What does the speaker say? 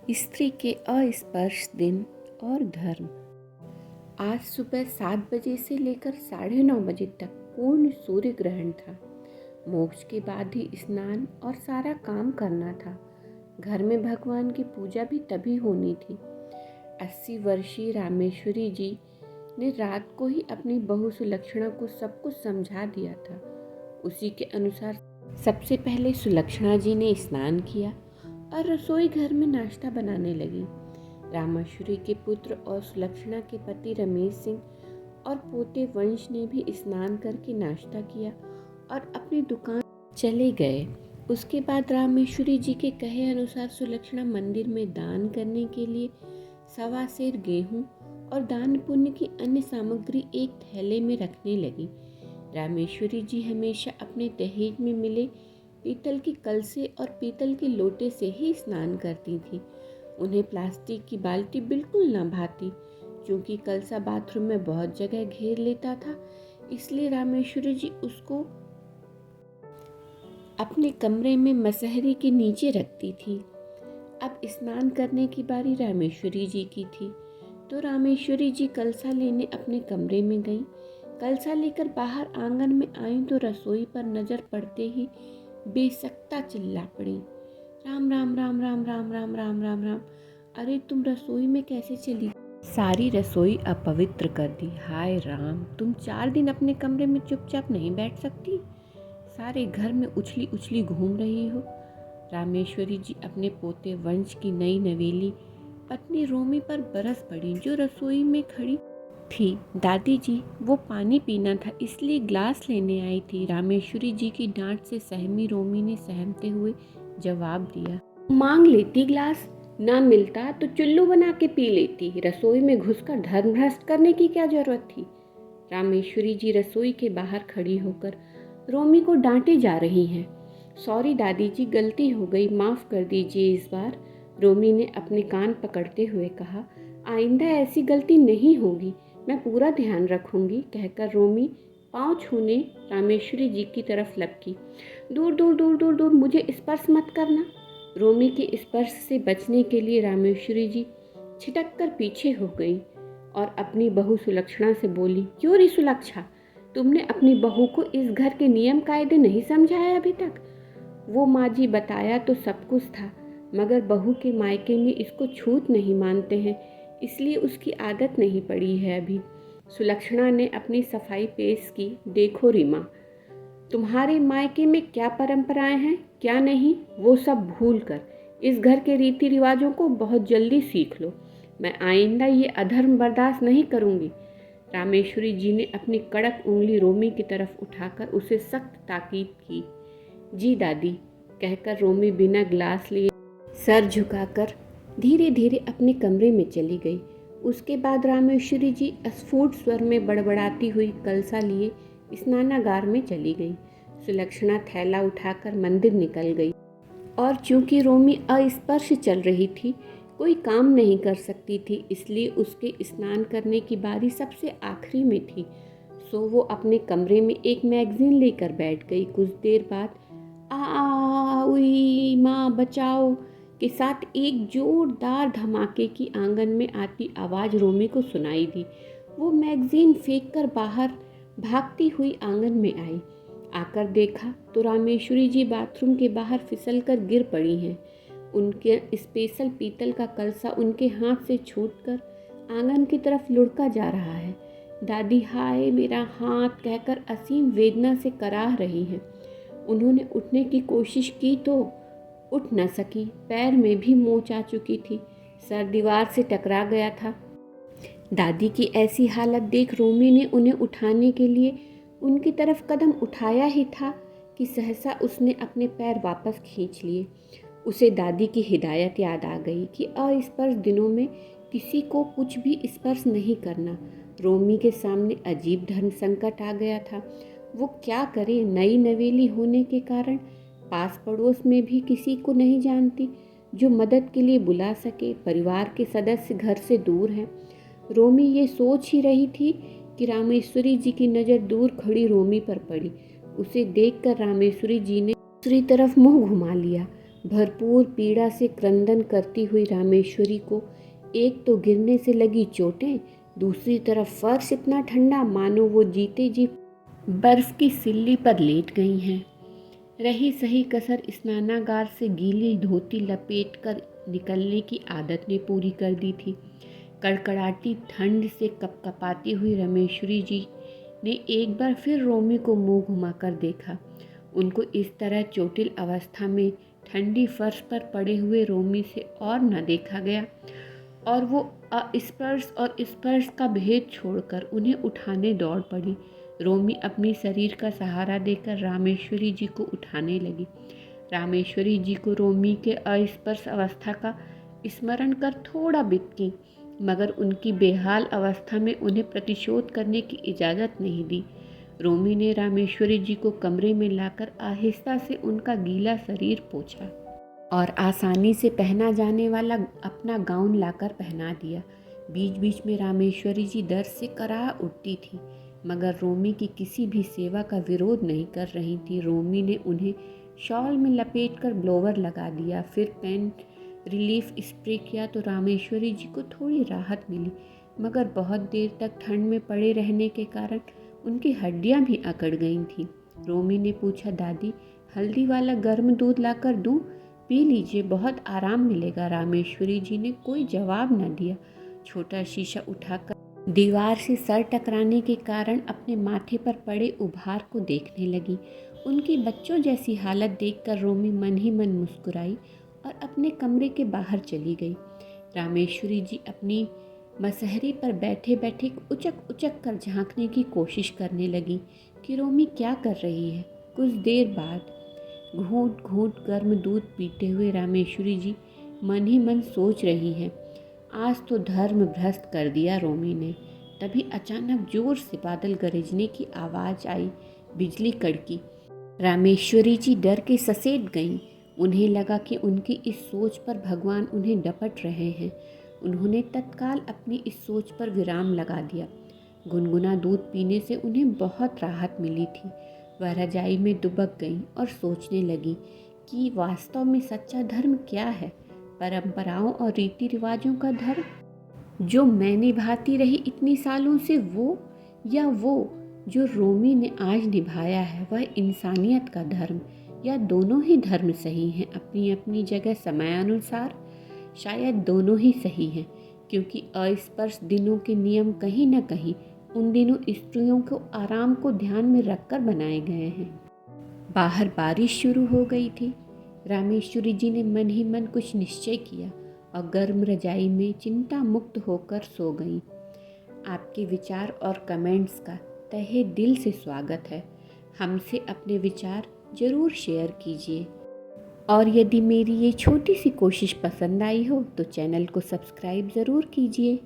स्त्री के अस्पर्श दिन और धर्म। आज सुबह 7 बजे से लेकर 9:30 बजे तक पूर्ण सूर्य ग्रहण था। मोक्ष के बाद ही स्नान और सारा काम करना था। घर में भगवान की पूजा भी तभी होनी थी। 80 वर्षीय रामेश्वरी जी ने रात को ही अपनी बहू सुलक्षणा को सब कुछ समझा दिया था। उसी के अनुसार सबसे पहले सुलक्षणा जी ने स्नान किया और रसोई घर में नाश्ता बनाने लगी। रामेश्वरी के पुत्र और सुलक्षणा के पति रमेश सिंह और पोते वंश ने भी स्नान करके नाश्ता किया और अपनी दुकान चले गए। उसके बाद रामेश्वरी जी के कहे अनुसार सुलक्षणा मंदिर में दान करने के लिए 1.25 सेर गेहूं और दान पुण्य की अन्य सामग्री एक थैले में रखने लगी। रामेश्वरी जी हमेशा अपने दहेज में मिले पीतल की कलसे और पीतल के लोटे से ही स्नान करती थी। उन्हें प्लास्टिक की बाल्टी बिल्कुल न भाती। क्योंकि कलसा बाथरूम में बहुत जगह घेर लेता था, इसलिए रामेश्वरी जी उसको अपने कमरे में मसहरी के नीचे रखती थी। अब स्नान करने की बारी रामेश्वरी जी की थी, तो रामेश्वरी जी कलसा लेने अपने कमरे में गई। कलसा लेकर बाहर आंगन में आई तो रसोई पर नजर पड़ते ही बेसक्ता चिल्ला पड़ी, राम राम राम राम राम राम राम राम राम। अरे तुम रसोई में कैसे चली? सारी रसोई अपवित्र कर दी। हाय राम, तुम 4 दिन अपने कमरे में चुपचाप नहीं बैठ सकती? सारे घर में उछली उछली घूम रही हो। रामेश्वरी जी अपने पोते वंश की नई नवेली पत्नी रोमी पर बरस पड़ी, जो रसोई में खड़ी थी। दादी जी, वो पानी पीना था इसलिए ग्लास लेने आई थी। रामेश्वरी जी की डांट से सहमी रोमी ने सहमते हुए जवाब दिया, मांग लेती ग्लास, ना मिलता तो चुल्लू बना के पी लेती। रसोई में घुसकर धर्म भ्रष्ट करने की क्या जरूरत थी? रामेश्वरी जी रसोई के बाहर खड़ी होकर रोमी को डांटे जा रही हैं। सॉरी दादी जी, गलती हो गई, माफ़ कर दीजिए इस बार। रोमी ने अपने कान पकड़ते हुए कहा, आइंदा ऐसी गलती नहीं होगी, मैं पूरा ध्यान रखूंगी, कहकर रोमी पाँव छूने रामेश्वरी जी की तरफ लपकी। दूर दूर दूर दूर दूर, मुझे स्पर्श मत करना। रोमी के स्पर्श से बचने के लिए रामेश्वरी जी छिटक कर पीछे हो गई और अपनी बहू सुलक्षणा से बोली, क्यों री सुलक्षा, तुमने अपनी बहू को इस घर के नियम कायदे नहीं समझाया अभी तक? वो माँ जी, बताया तो सब कुछ था, मगर बहू के मायके में इसको छूत नहीं मानते हैं, इसलिए उसकी आदत नहीं पड़ी है अभी। सुलक्षणा ने अपनी सफाई पेश की, देखो रीमा, तुम्हारे मायके में क्या परंपराएं हैं क्या नहीं, वो सब भूल कर इस घर के रीति रिवाजों को बहुत जल्दी सीख लो। मैं आइंदा ये अधर्म बर्दाश्त नहीं करूँगी। रामेश्वरी जी ने अपनी कड़क उंगली रोमी की तरफ उठाकर उसे सख्त ताकीद की। जी दादी, कहकर रोमी बिना ग्लास लिए सर झुकाकर धीरे धीरे अपने कमरे में चली गई। उसके बाद रामेश्वरी जी अस्फुट स्वर में बड़बड़ाती हुई कलसा लिए स्नानागार में चली गई। सुलक्षणा थैला उठाकर मंदिर निकल गई और चूंकि रोमी अस्पर्श चल रही थी, कोई काम नहीं कर सकती थी, इसलिए उसके स्नान करने की बारी सबसे आखिरी में थी। सो वो अपने कमरे में एक मैगजीन लेकर बैठ गई। कुछ देर बाद उई माँ बचाओ के साथ एक जोरदार धमाके की आंगन में आती आवाज़ रोमी को सुनाई दी। वो मैगजीन फेंक कर बाहर भागती हुई आंगन में आई। आकर देखा तो रामेश्वरी जी बाथरूम के बाहर फिसल कर गिर पड़ी हैं। उनके स्पेशल पीतल का कलसा उनके हाथ से छूटकर आंगन की तरफ लुढ़का जा रहा है। दादी, हाय मेरा हाथ, कहकर असीम वेदना से कराह रही हैं। उन्होंने उठने की कोशिश की तो उठ न सकी, पैर में भी मोच आ चुकी थी, सर दीवार से टकरा गया था। दादी की ऐसी हालत देख रोमी ने उन्हें उठाने के लिए उनकी तरफ कदम उठाया ही था कि सहसा उसने अपने पैर वापस खींच लिए। उसे दादी की हिदायत याद आ गई कि अस्पर्श दिनों में किसी को कुछ भी स्पर्श नहीं करना। रोमी के सामने अजीब धर्म संकट आ गया था। वो क्या करे? नई नवेली होने के कारण पास पड़ोस में भी किसी को नहीं जानती जो मदद के लिए बुला सके। परिवार के सदस्य घर से दूर हैं। रोमी ये सोच ही रही थी कि रामेश्वरी जी की नज़र दूर खड़ी रोमी पर पड़ी। उसे देखकर रामेश्वरी जी ने दूसरी तरफ मुंह घुमा लिया। भरपूर पीड़ा से क्रंदन करती हुई रामेश्वरी को एक तो गिरने से लगी चोटें, दूसरी तरफ फर्श इतना ठंडा मानो वो जीते जी बर्फ की सिल्ली पर लेट गई हैं। रही सही कसर स्नानागार से गीली धोती लपेटकर निकलने की आदत ने पूरी कर दी थी। कड़कड़ाती ठंड से कपकपाती हुई रमेश्वरी जी ने एक बार फिर रोमी को मुंह घुमाकर देखा। उनको इस तरह चोटिल अवस्था में ठंडी फर्श पर पड़े हुए रोमी से और न देखा गया और वो स्पर्श और स्पर्श का भेद छोड़कर उन्हें उठाने दौड़ पड़ी। रोमी अपनी शरीर का सहारा देकर रामेश्वरी जी को उठाने लगी। रामेश्वरी जी को रोमी के अस्पर्श अवस्था का स्मरण कर थोड़ा बितकी, मगर उनकी बेहाल अवस्था में उन्हें प्रतिशोध करने की इजाज़त नहीं दी। रोमी ने रामेश्वरी जी को कमरे में लाकर आहिस्ता से उनका गीला शरीर पोंछा और आसानी से पहना जाने वाला अपना गाउन लाकर पहना दिया। बीच बीच में रामेश्वरी जी दर्द से कराह उठती थी, मगर रोमी की किसी भी सेवा का विरोध नहीं कर रही थी। रोमी ने उन्हें शॉल में लपेटकर ब्लोवर लगा दिया, फिर पेन रिलीफ स्प्रे किया तो रामेश्वरी जी को थोड़ी राहत मिली, मगर बहुत देर तक ठंड में पड़े रहने के कारण उनकी हड्डियां भी अकड़ गई थीं। रोमी ने पूछा, दादी हल्दी वाला गर्म दूध लाकर दूं? पी लीजिए, बहुत आराम मिलेगा। रामेश्वरी जी ने कोई जवाब न दिया। छोटा शीशा उठाकर दीवार से सर टकराने के कारण अपने माथे पर पड़े उभार को देखने लगी। उनकी बच्चों जैसी हालत देखकर रोमी मन ही मन मुस्कुराई और अपने कमरे के बाहर चली गई। रामेश्वरी जी अपनी मसहरी पर बैठे बैठे उचक उचक कर झांकने की कोशिश करने लगी कि रोमी क्या कर रही है। कुछ देर बाद घूंट घूंट गर्म दूध पीते हुए रामेश्वरी जी मन ही मन सोच रही हैं, आज तो धर्म भ्रष्ट कर दिया रोमी ने। तभी अचानक जोर से बादल गरजने की आवाज़ आई, बिजली कड़की। रामेश्वरी जी डर के ससेट गईं। उन्हें लगा कि उनकी इस सोच पर भगवान उन्हें डपट रहे हैं। उन्होंने तत्काल अपनी इस सोच पर विराम लगा दिया। गुनगुना दूध पीने से उन्हें बहुत राहत मिली थी। वह रजाई में दुबक गईं और सोचने लगी कि वास्तव में सच्चा धर्म क्या है। परंपराओं और रीति रिवाजों का धर्म जो मैं निभाती रही इतनी सालों से, वो, या वो जो रोमी ने आज निभाया है, वह इंसानियत का धर्म, या दोनों ही धर्म सही हैं अपनी अपनी जगह समयानुसार? शायद दोनों ही सही हैं, क्योंकि अस्पर्श दिनों के नियम कहीं न कहीं उन दिनों स्त्रियों को आराम को ध्यान में रखकर बनाए गए हैं। बाहर बारिश शुरू हो गई थी। रामेश्वरी जी ने मन ही मन कुछ निश्चय किया और गर्म रजाई में चिंता मुक्त होकर सो गईं। आपके विचार और कमेंट्स का तहे दिल से स्वागत है। हमसे अपने विचार ज़रूर शेयर कीजिए और यदि मेरी ये छोटी सी कोशिश पसंद आई हो तो चैनल को सब्सक्राइब ज़रूर कीजिए।